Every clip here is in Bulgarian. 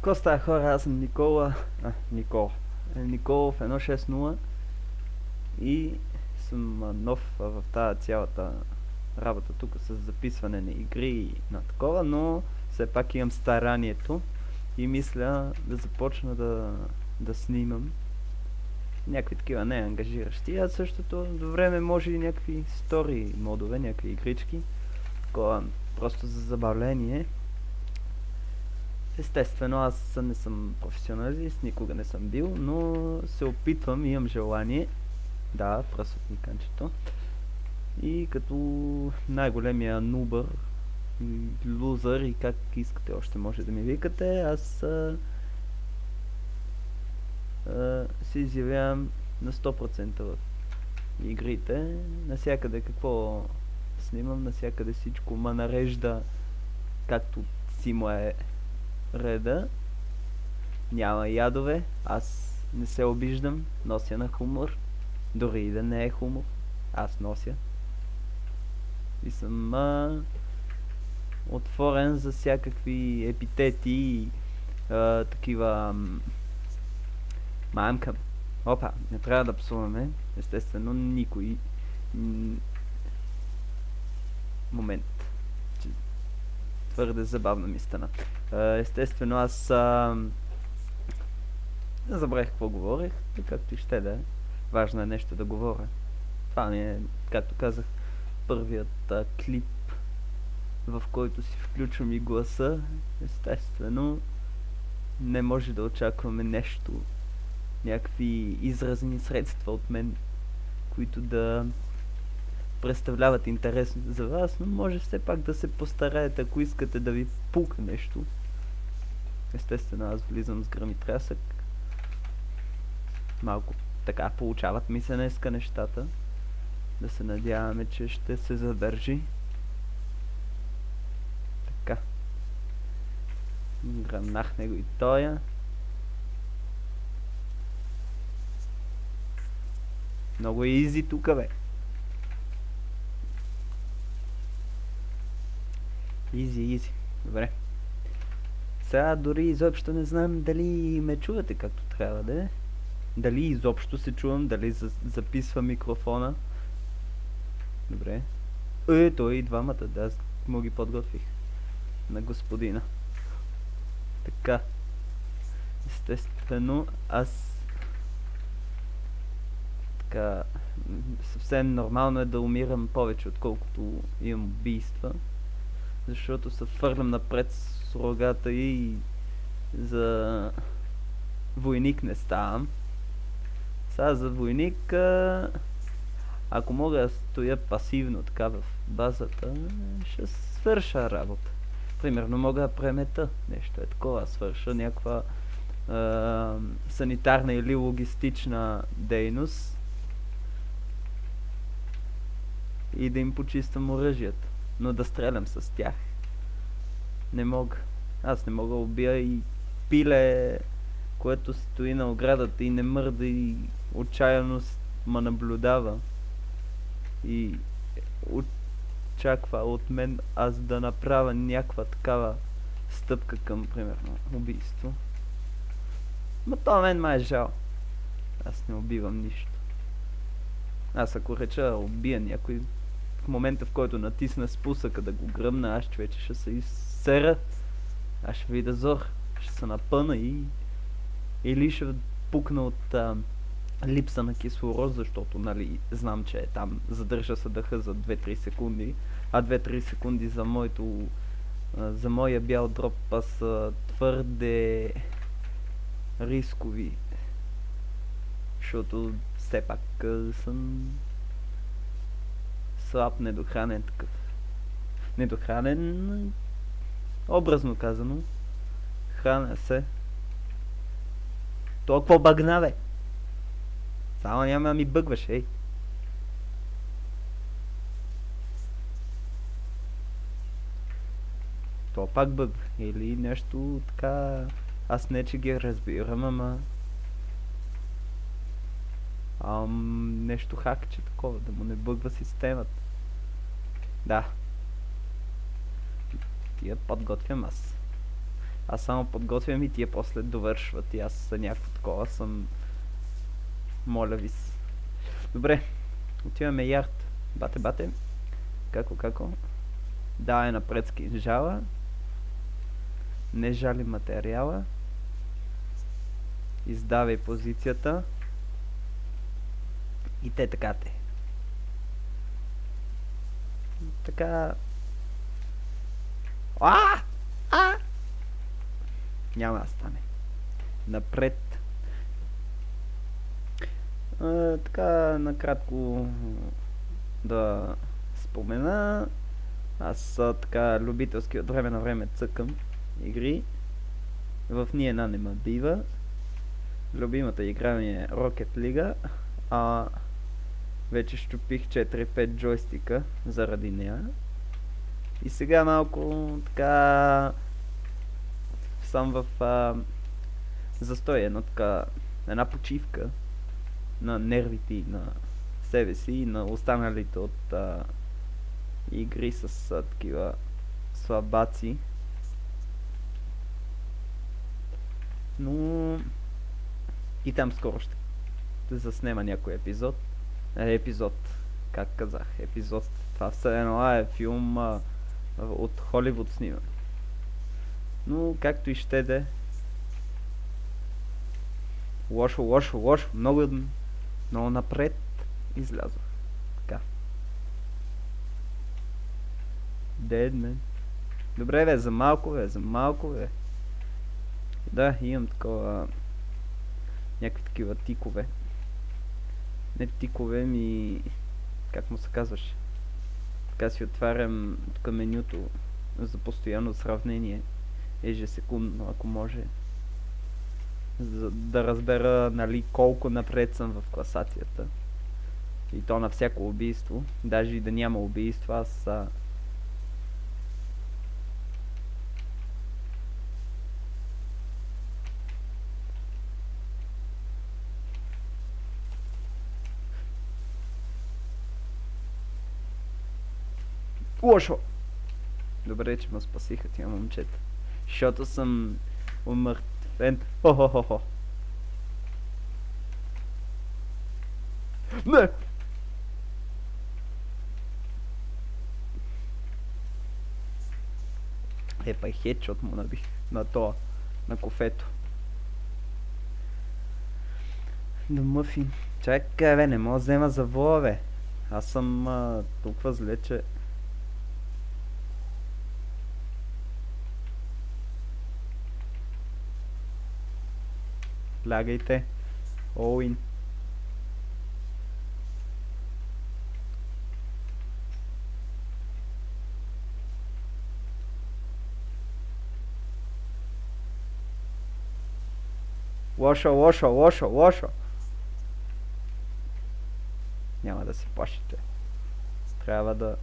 Какво става, хора? Аз съм Никола. Николов 160 и съм нов в тази цялата работа тук с записване на игри и на такова, но все пак имам старанието и мисля да започна да снимам някакви такива не ангажиращи, а същото до време може и някакви стори модове, някакви игрички, такова просто за забавление. Естествено, аз не съм професионалист, никога не съм бил, но се опитвам, имам желание. Да, пръстотниканчето. И като най-големия нубър, лузър и как искате още може да ми викате, аз се изявявам на 100% в игрите. Насякъде какво снимам, насякъде всичко ма нарежда както си му е реда. Няма ядове, аз не се обиждам, нося на хумор. Дори и да не е хумор, аз нося. И съм отворен за всякакви епитети и такива мамка. Опа, не трябва да псуваме. Естествено, никой. Момент. Твърде забавно ми стана. Естествено, аз не забравих какво говорех, както и ще да е. Важно е нещо да говоря. Това ми е, както казах, първият клип, в който си включвам и гласа. Естествено, не може да очакваме нещо, някакви изразни средства от мен, които да представляват интерес за вас, но може все пак да се постараете, ако искате да ви пука нещо. Естествено, аз влизам с гръм и трясък. Малко така получават ми се днеска нещата. Да се надяваме, че ще се задържи. Така. Гръмнахме го и тоя. Много е изи тука, бе. Изи. Добре. Сега дори изобщо не знам дали ме чувате както трябва да е. Дали изобщо се чувам, дали записва микрофона. Добре. Той и двамата, да, аз му ги подготвих. На господина. Така. Естествено, аз така съвсем нормално е да умирам повече, отколкото имам убийства. Защото се фърлям напред с рогата и за войник не ставам. Сега за войник, ако мога да стоя пасивно така в базата, ще свърша работа. Примерно мога да премета нещо е такова, свърша някаква санитарна или логистична дейност и да им почиствам оръжията. Но да стрелям с тях не мога. Аз не мога да убия и пиле, което стои на оградата и не мърда и отчаяно ме наблюдава и очаква от мен аз да направя някаква такава стъпка към, примерно, убийство. Но това мен ме е жал. Аз не убивам нищо. Аз ако реча убия някой, в момента в който натисна спусъка да го гръмна, аз човече ще се изсера. Аз ще видя зор. Ще се напъна или ще пукна от липса на кислород, защото, нали, знам, че там задържа се дъха за 2-3 секунди, а 2-3 секунди за моя бял дроп са твърде рискови, защото все пак съм слаб, недохранен такъв. Недохранен, образно казано. Храня се. Толкова багна, бе. Само няма да ми бъгваш, ей. То пак бъгва. Или нещо така. Аз не че ги разбирам, ама нещо хакче такова, да му не бъгва системата. Да. Тия подготвям аз. Аз само подготвям и тия после довършват и аз някакво такова съм... Моля ви се. Добре, отиваме ярд. Бате. Како? Давай напред с кинжала. Не жали материала. Издавай позицията. И те така те. Така... Няма да стане. Напред. Така, накратко да спомена. Аз така любителски от време на време цъкам игри. В ни една не ме бива. Любимата игра ми е Rocket League. Вече щупих 4-5 джойстика заради нея. И сега малко така съм в застой, една почивка на нервите и на себе си и на останалите от игри с такива слабаци. Но и там скоро ще заснема някой епизод. Как казах, епизод. Това все едно е филм от Холивуд снима. Но както и ще де. Лошо. Много напред излязох. Така. Дедме. Добре бе, за малко бе. Да, имам такова... някакви такива тикове. Не тикове ми... как му се казваше? Така си отварям тук менюто за постоянно сравнение. Ежесекундно, ако може. За да разбера, нали, колко напред съм в класацията. И то на всяко убийство. Даже и да няма убийство, аз... Лошо! Добре, че ме спасиха тия момчета. Защото съм умъртвен. Хо-хо-хо-хо. Не! Епа и хедшот му набих на това, на кофето. На мъфин. Чакай бе, не мога да взема завоя бе. Аз съм толкова зле, че... Лягайте. Оуин. Лошо. Няма да се плашите. Трябва да...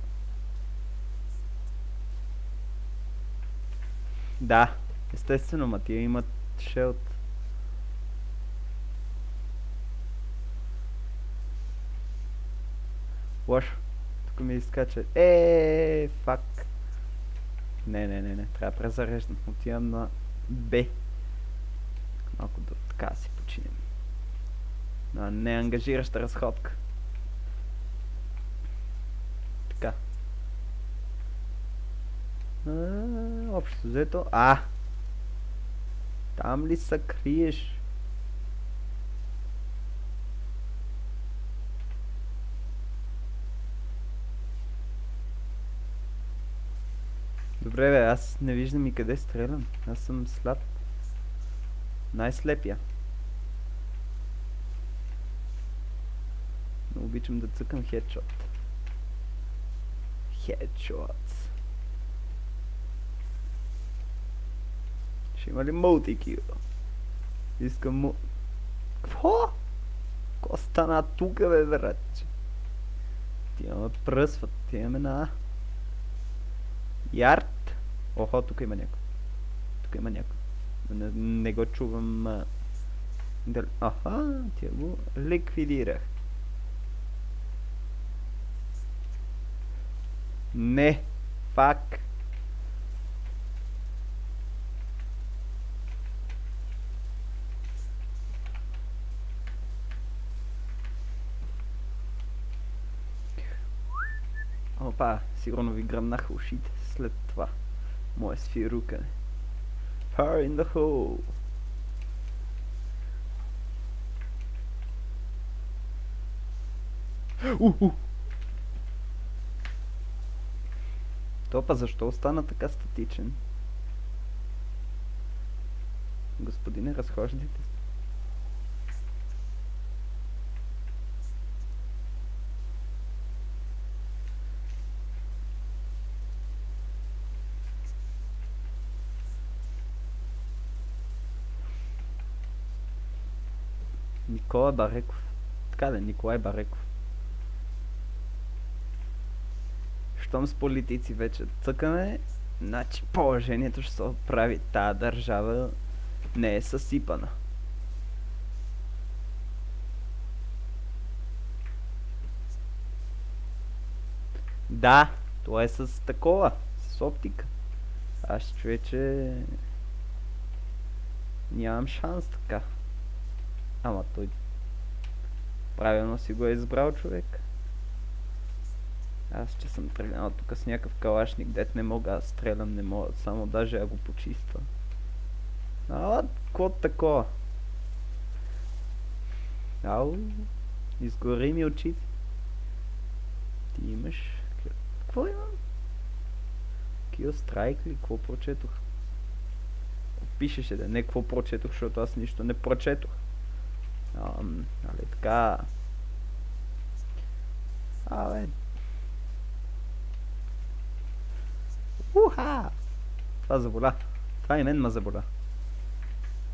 Да, естествено, ма тия имат шелд. Лошо. Тук ми изкача. Фак. Не. Трябва да презареждам. Отивам на Б. Малко да така си починем. На неангажираща разходка. Така. Общо взето. Там ли се криеш? Добре бе, аз не виждам и къде стрелям. Аз съм слаб. Най-слепия. Но обичам да цъкам хедшот. Хедшот. Ще има ли мултикил? Искам му... Какво? Ко стана тука бе, братче? Тия ме пръсват. Тия ме на... Ярд. Охо, тук има някой. Не го чувам. Аха, тя го ликвидирах. Не. Фак. Опа, сигурно ви гръмнаха ушите след това мое свирукане. Fire in the hole! Топа, защо остана така статичен? Господине, разхождайте се. Никола Бареков. Така да, Николай Бареков. Щом с политици вече цъкаме, значи положението ще се оправи. Тая държава не е съсипана. Да, това е с такова, с оптика. Аз ще чуя, че нямам шанс така. Ама той правилно си го е избрал човек. Аз че съм тръгнал тук с някакъв калашник, дет не мога да стрелям, не мога, само даже я го почиства. Какво такова? Ау, изгори ми очите. Ти имаш... Какво имам? Kill Strike ли? Какво прочетох? Пишеше да не какво прочетох, защото аз нищо не прочетох. Нали така... Абе... Уха! Това заболя. Това и мен ме заболя.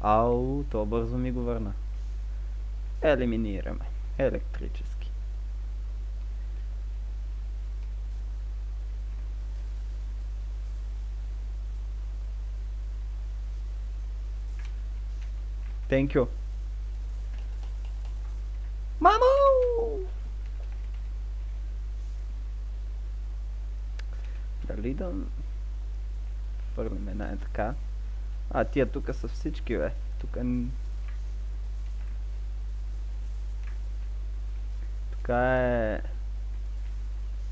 Ау, то бързо ми го върна. Елиминираме. Електрически. Thank you. Мамо! Дали да фърлим една е така? Тия тук са всички, бе. Тук... Тука е...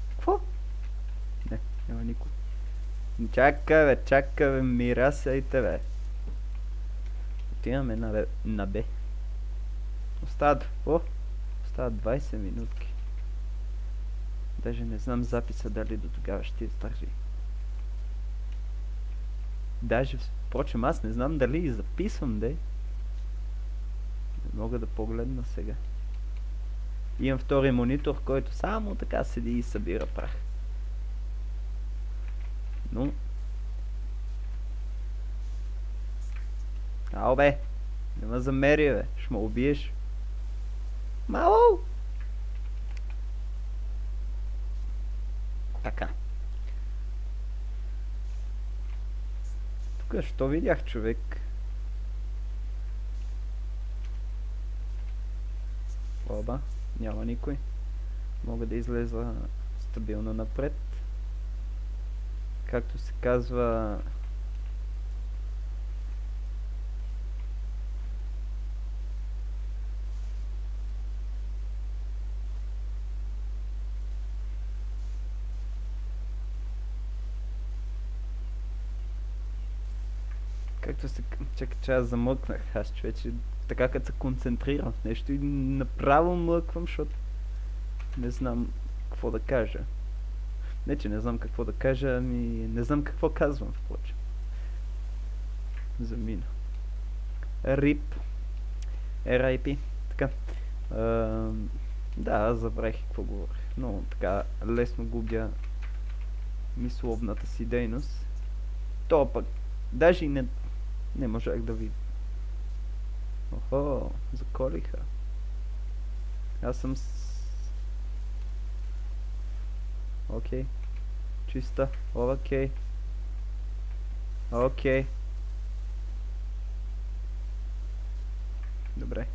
Какво? Не, няма никой. Чакай, бе, мирасайте, бе. Отиваме на Б. Остават 20 минутки. Даже не знам записа дали до тогава ще издържи. Даже, впрочем, аз не знам дали и записвам, де. Не мога да погледна сега. Имам втори монитор, който само така седи и събира прах. Но... Ау, бе! Не ме замери, бе! Ще ме убиеш. Мало! Така. Тук що видях, човек? Оба, няма никой. Мога да излеза стабилно напред. Както се казва... Както се... Чакай, че аз замлъкнах. Аз човече така като се концентрирам в нещо и направо млъквам, защото не знам какво да кажа. Не, че не знам какво да кажа, ами не знам какво казвам, впрочем. Замина. Рип. R.I.P. Така. Да, аз забравих какво говорих. Но така лесно губя мисловната си дейност. То пък даже и не можах да видя. Охо, заколиха. Аз съм Окей. Чиста. Окей. Окей. Добре.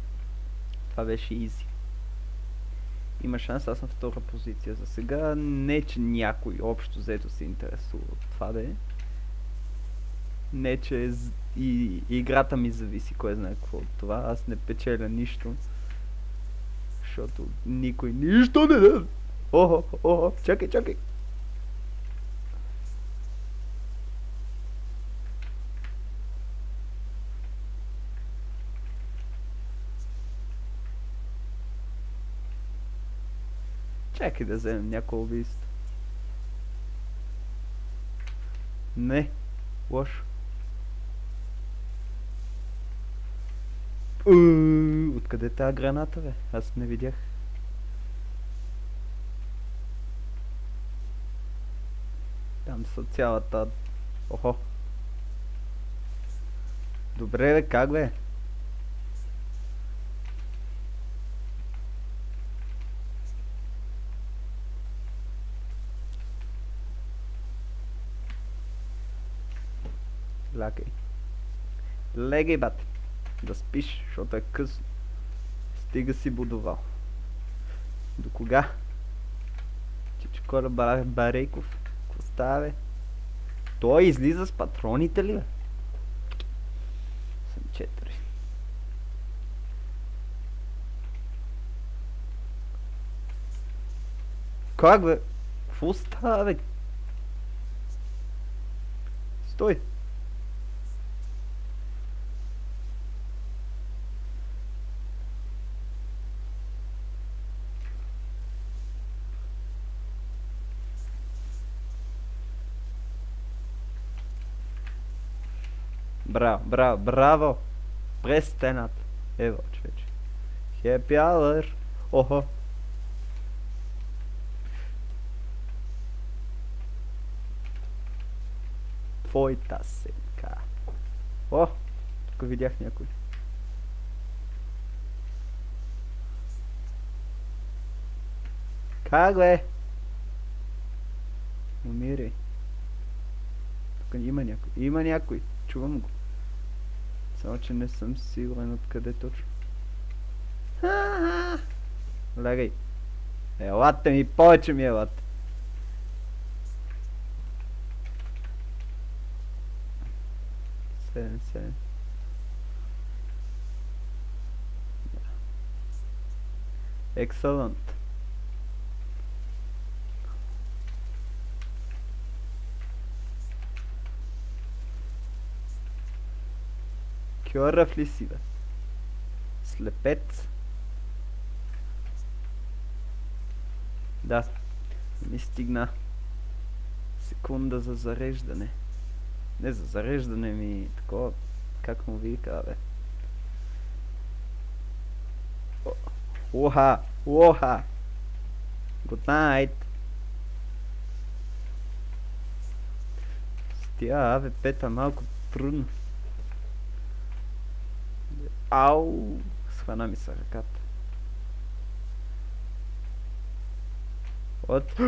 Това беше изи. Има шанс, аз съм втора позиция. За сега не, че някой общо взето се интересува от това да е. Не, че и играта ми зависи, кой знае какво от това. Аз не печеля нищо. Защото никой нищо не даде. Охо, чакай. Чакай да вземем някое убийство. Не, лошо. Откъде е тази граната, бе? Аз не видях. Там са цялата... Охо. Добре, бе, как, бе? Лягай. Легай, бате. Да спиш, защото е късно. Стига си будувал. До кога? Чичкора Барейков. Какво става, бе? Той излиза с патроните ли, бе? Съм 4. Как, бе? Какво става, бе? Стой! Браво, браво, браво! През стената. Ево, човече. Happy hour! Охо! Твоята сенка. О! Тук видях някой. Как, бе? Умирай. Тук има някой. Има някой. Чувам го. Само, че не съм сигурен откъде точно. Лягай. Елате ми, повече ми елате. Седем. Excellent. Кьорав ли си, бе? Слепец? Да. Ми стигна секунда за зареждане. Не за зареждане ми, такова, как му вика, бе. Уха! Уха! Good night! С тия АВП-та малко трудно. Ау! Схвана ми се ръката. От...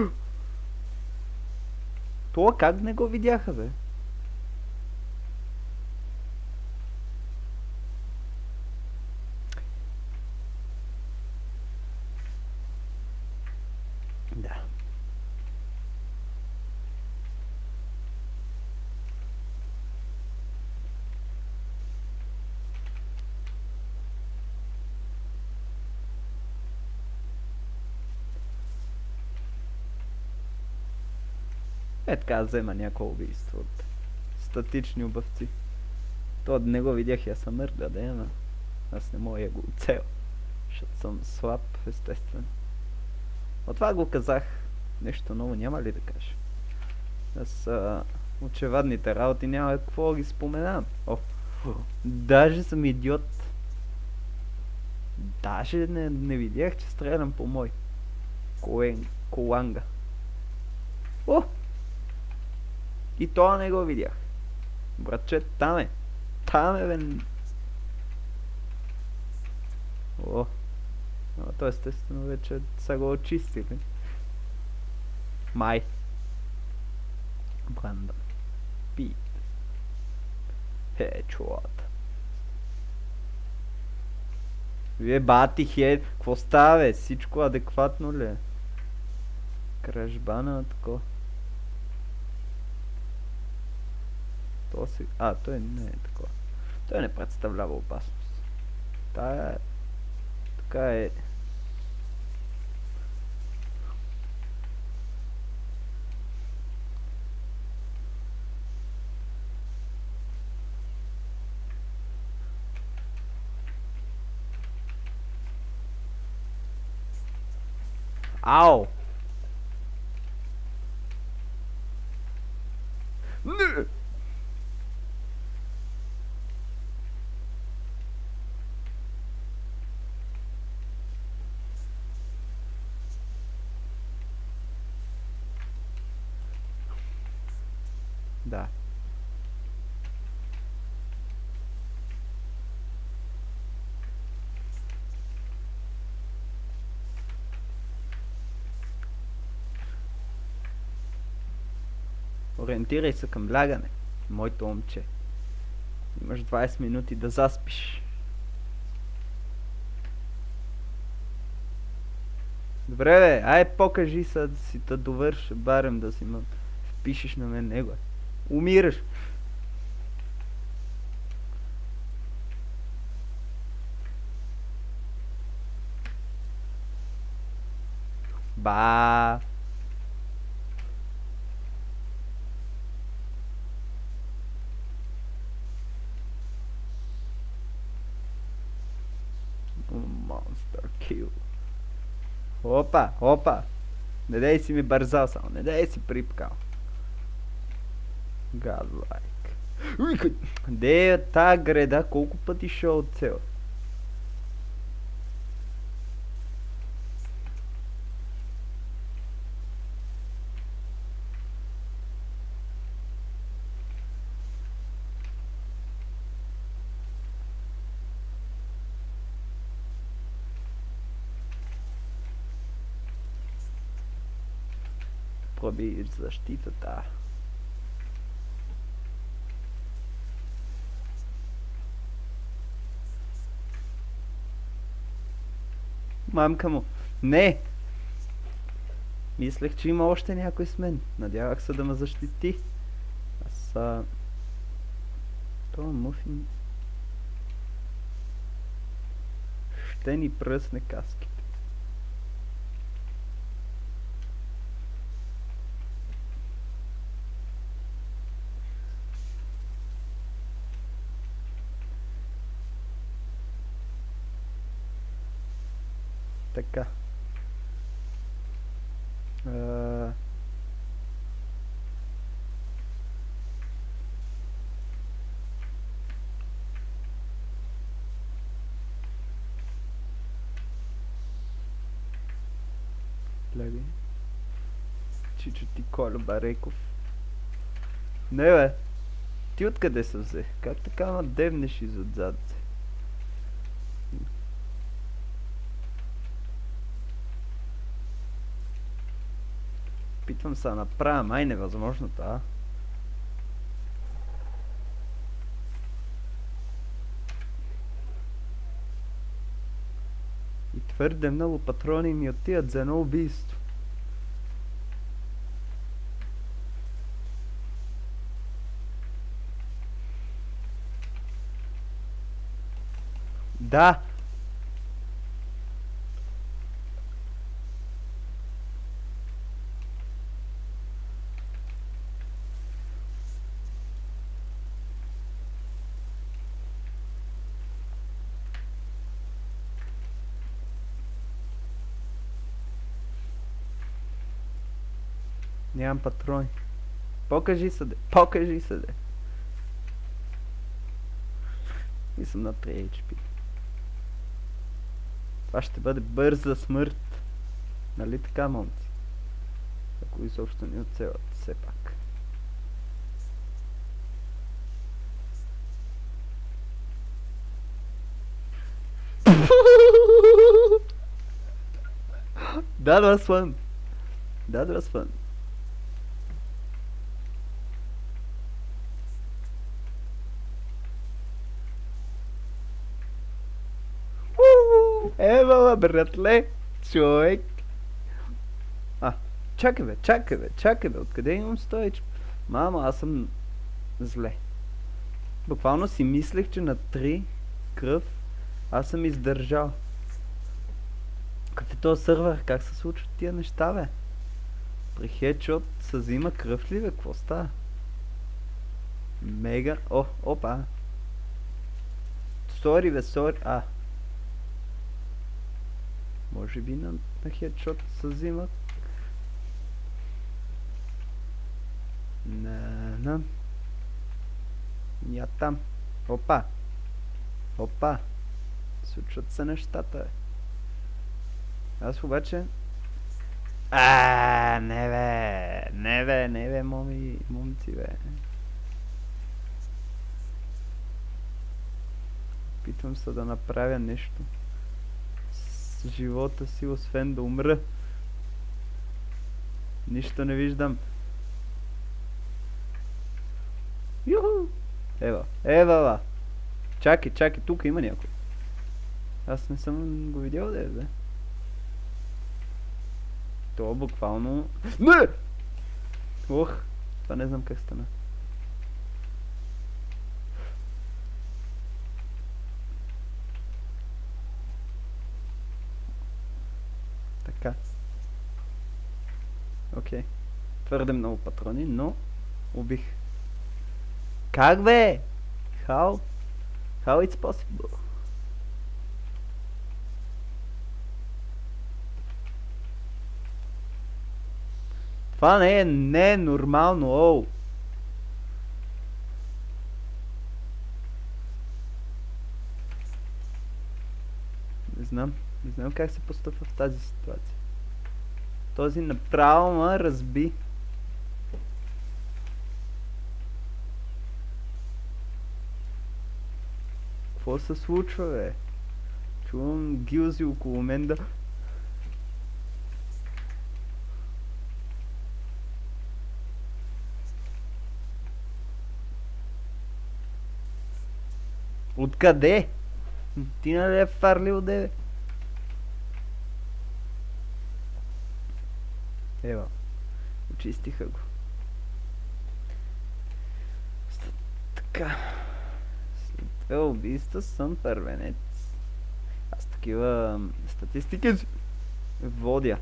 Това как не го видяха, бе? Да. Е така взема някакво убийство от статични убавци. То не го видях, аз съм мърда, да, ама аз не мога да го цел, защото съм слаб, естествено. От това го казах, нещо ново няма ли да кажа? Аз очевадните работи няма какво да ги споменавам. Даже съм идиот. Даже не видях, че стрелям по мой коланга. О! И това не го видях. Братче, там е. Там е, бе. О! Но то естествено вече са го очистили. Май. Брандън. Пит. Хедшот. Вие бати хед. Какво става, бе? Всичко адекватно ли е? Кражба на такова. То си... той не е такова. Той не представлява опасност. Тая... Така е... Ау! Да. Ориентирай се към лягане, моето момче. Имаш 20 минути да заспиш. Добре бе, ай покажи са да си да довърша барем да си ма впишеш на мен него. Умираш. Ба. Monster kill. Опа, опа. Не дей си ми бързал само, не дей си припкал. Godlike. Де е та греда, колко пъти шо от цел? Проби защитата. Мамка му. Не! Мислех, че има още някой с мен. Надявах се да ме защити. Аз това муфин ще ни пръсне каските. Така. Гледай. Чичо ти Колю Бареков. Не бе. Ти откъде се взе? Как така ма девнеш изотзад се? Питвам се да направя май невъзможното, а? И твърде много патрони ми отиват за едно убийство. Да! Нямам патрони. Покажи се, де. Покажи се, де. И съм на 3 HP. Това ще бъде бърза смърт. Нали така, момци? Ако изобщо ни оцелят, все пак. That was fun. That was fun. Ева, братле, човек. Чакай бе, откъде имам 100 HP? Мама, аз съм зле. Буквално си мислех, че на 3 кръв аз съм издържал. Какъв е този сървър? Как се случват тия неща, бе? При хедшот се взима кръв ли, бе? Какво става? Мега... О, опа! Сори, бе, сори... Може би на хедшот се взима... На... Я там. Опа! Опа! Случват се нещата, бе. Аз обаче... Не бе, момци, бе. Опитвам се да направя нещо с живота си, освен да умра. Нищо не виждам. Юху! Ева! Чакай, тук има някой. Аз не съм го видял да е, бе. То буквално... Не! Ох, това не знам как стана. Така. Окей. Твърде много патрони, но убих. Как бе? How it's possible? Това не е нормално, оу. Не знам как се постъпва в тази ситуация. Този направо ма разби. Какво се случва, бе? Чувам гилзи около мен да... Откъде? Ти нали е фарлил, де? Ева. Очистиха го. Така. След две убийства съм първенец. Аз такива статистики водя.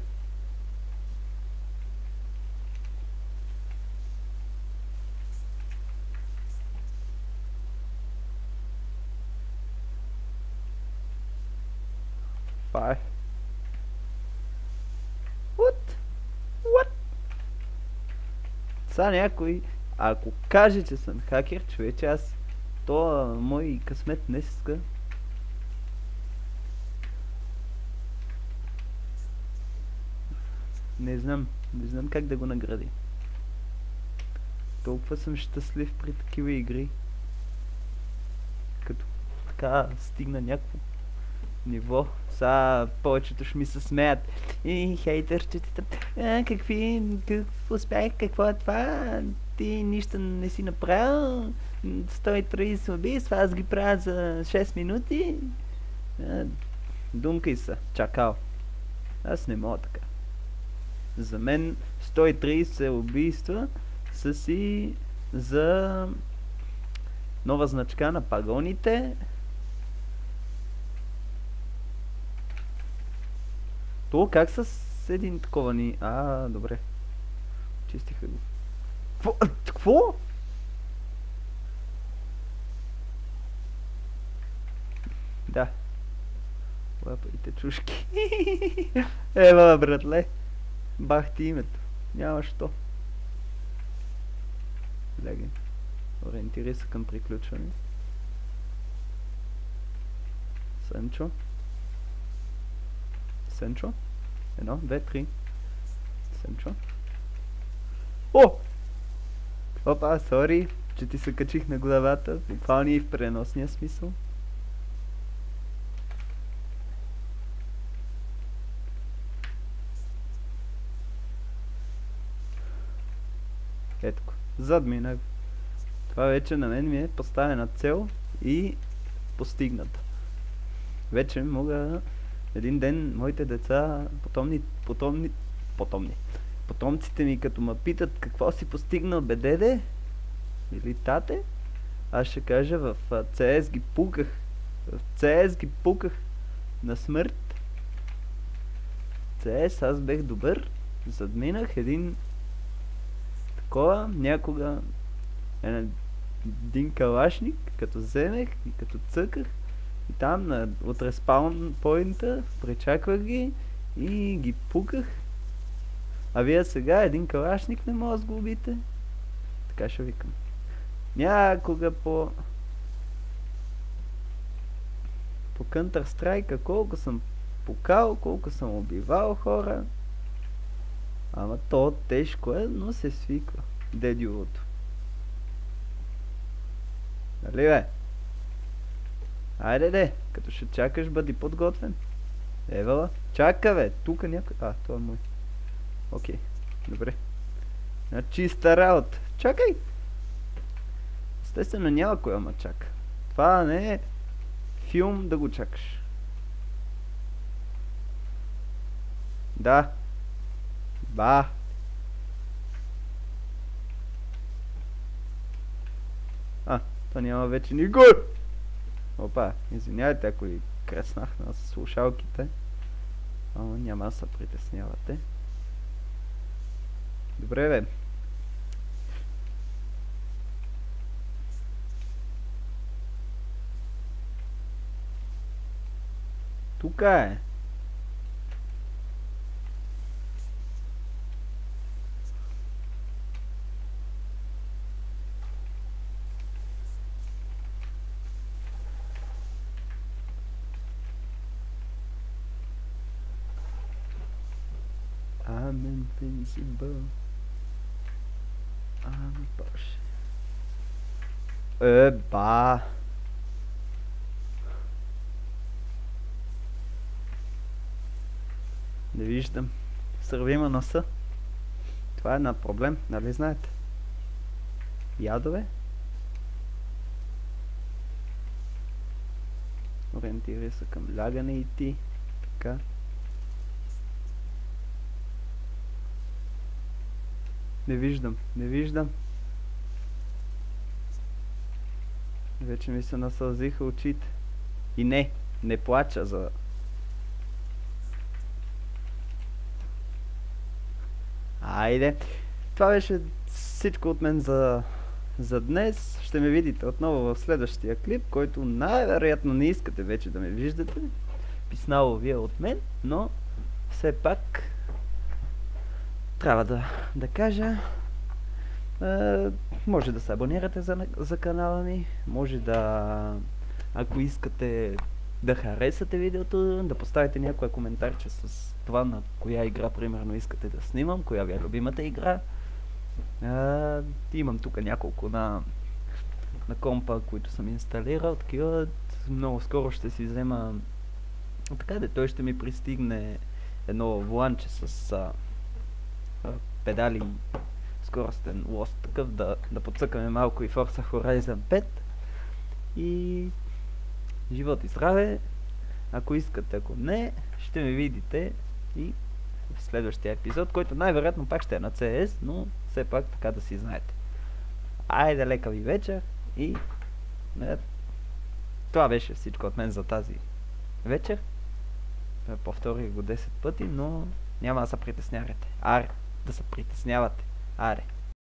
What? Са някой, ако каже, че съм хакер, човече, аз то мой късмет днеска. Не знам как да го награди. Толкова съм щастлив при такива игри. Като така стигна някакво ниво. Са повечето ще ми се смеят. И хейтърчетата. Какво успях? Какво е това? Ти нищо не си направил. 130 убийства, аз ги правя за 6 минути. Думкай се, чакал. Аз не мога така. За мен 130 убийства са си за нова значка на пагоните. То как с един такова ни... добре. Чистиха го. Какво? Да. Лапайте чушки. Ева, братле. Бах ти името. Няма що. Леги. Ориентирай се към приключване. Сенчо. 1, 2, 3. Сенчо. О! Опа, сори, че ти се качих на главата. Буквално и в преносния смисъл. Ето, задминах. Това вече на мен ми е поставена цел и постигната. Вече мога един ден моите деца, потомците ми като ме питат какво си постигнал, бе деде или тате, аз ще кажа в CS ги пуках. В CS ги пуках на смърт. В CS аз бех добър. Задминах един такова, някога един калашник, като вземех и като цъках. И там от респаун поинта пречаквах ги и ги пуках. А вие сега един калашник не може да го убите. Така ще викам. Някога по Counter-Strike, колко съм пукал, колко съм убивал хора. Ама то тежко е, но се свиква. Дедювото. Нали бе? Айде де, като ще чакаш, бъди подготвен. Евала, чака бе, тука някой... А, това е мой. Окей, добре. На чиста работа. Чакай! Естествено няма кой ама чака. Това не е филм да го чакаш. Да. Ба. А, това няма вече никой. Опа, извинявайте, ако ви креснах на слушалките. Ама няма да се притеснявате. Добре бе. Тука е. I'm invincible. I'm a Porsche. Ба. Не виждам. Сървима носа. Това е една проблем, нали знаете? Ядове. Ориентирай се към лягане и ти. Така. Не виждам, не виждам. Вече ми се насълзиха очите. И не плача за... Айде. Това беше всичко от мен за днес. Ще ме видите отново в следващия клип, който най-вероятно не искате вече да ме виждате. Писнало ви е от мен, но все пак трябва да кажа. Може да се абонирате за канала ми. Може да, ако искате да харесате видеото, да поставите някое коментарче с това на коя игра примерно искате да снимам, коя ви е любимата игра. Имам тук няколко на компа, които съм инсталирал. Такива много скоро ще си взема. Така де, той ще ми пристигне едно воланче с педали и скоростен лост такъв, да подсъкаме малко и Forza Horizon 5. И живот и здраве. Ако искате, ако не, ще ме видите и в следващия епизод, който най-вероятно пак ще е на CS, но все пак така да си знаете. Айде, лека ви вечер и това беше всичко от мен за тази вечер. Повторих го 10 пъти, но няма да се притеснявате. Аре, да се притеснявате. Аре.